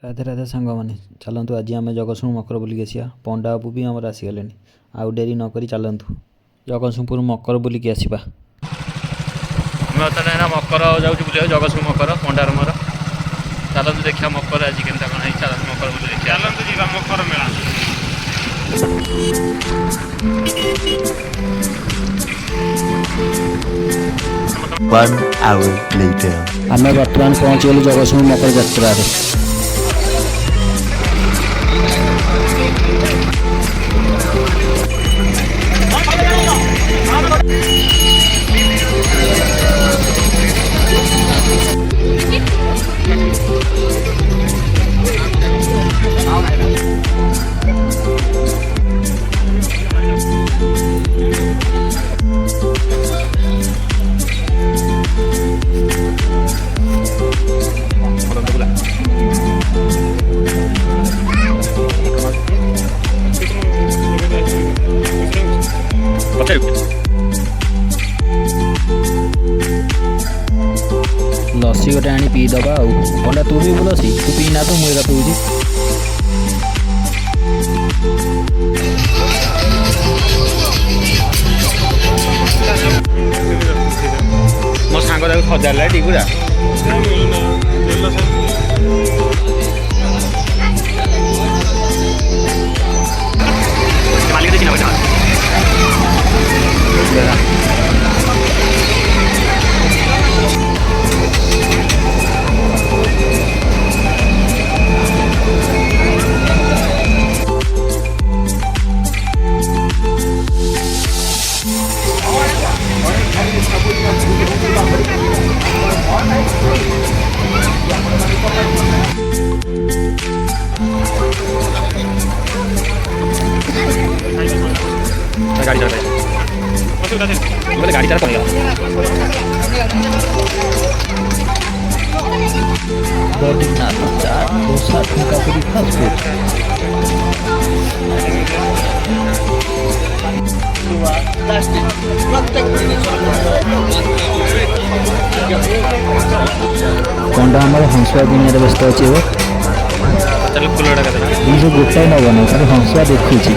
राधे राधे सांग मैंने चलतु आज आम जगतसिंह मकर बुलिक आसा पंडा बाबू भी आमर आसीगले आउ डेरी नक चलतु जगतसिंहपुर मकर बुलिक आसवा मकर जाऊँ बुले जगतसिंह मकर पंडार मोर चलतु देखा मकर आज के चलतु मकर बुले चलतु जी मकर मेला One hour later. आम बर्तमान पहुँचगलु जगतसिंह मकर जात्रा लस्सी गोटे आनी पीदबा पंडा तू भी लस्सी तू पीना तो मुझे पीऊँगी मो सांग सजाड़ा टिकुरा मालिक चिन्ह गाड़ी चला गाड़ी चला पड़ेगा बद्रीनाथ चाट डोसा ठुमका पूरी फास्ट पंडा आम हंसुआ दुनिया व्यस्त अच्छे गोटाए नबन खाली हंसुआ देखुची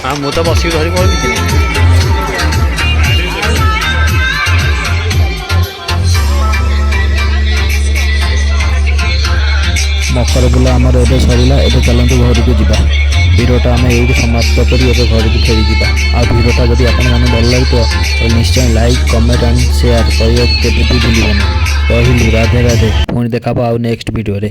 हाँ मु तो बस धरी पड़ी मकर बुला आमर एवं सरला एवं चलतु घर को जा भिडटा आम ये समाप्त कर घर को फेरी जा आ भिडटा जब आपने भल लगे तो निश्चय लाइक कमेंट एंड शेयर करने भी भूलि रही राधे राधे पुणी देखा आउ नेक्स्ट वीडियो रे।